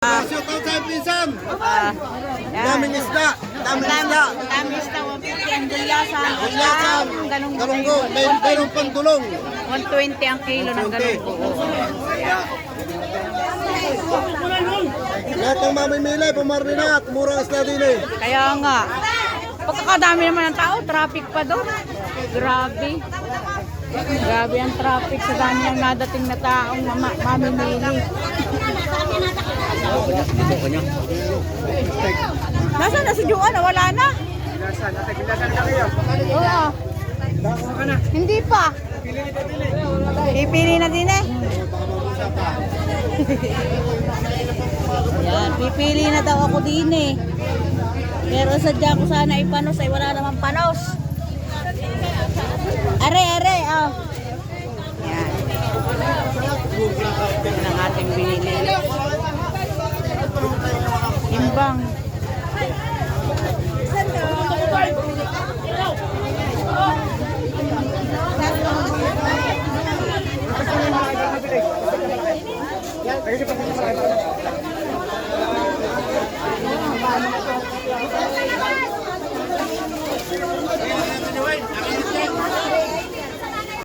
Shout out sa pinsan. Yan. Daming isda. Daming isda. Daming isda, 150 ang gulyasan. Gulyasan. Galunggo. Mayroong pandulong. 120 ang kilo ng galunggo. Lahat ng mamimili, pumarni na at murang isda din eh. Kaya nga, pagkakadami naman ng tao, traffic pa doon. Grabe. Grabe ang traffic sa dami ng nadating na taong mamimili. Nasaan na si Juan? Wala na. Oo. Hindi pa. Pipili na din eh. Yan, pipili na daw ako din eh. Pero sadya ko sana ipanos ay wala namang panos. Are, oh. Yan. Yan ang ating binili. Timbang.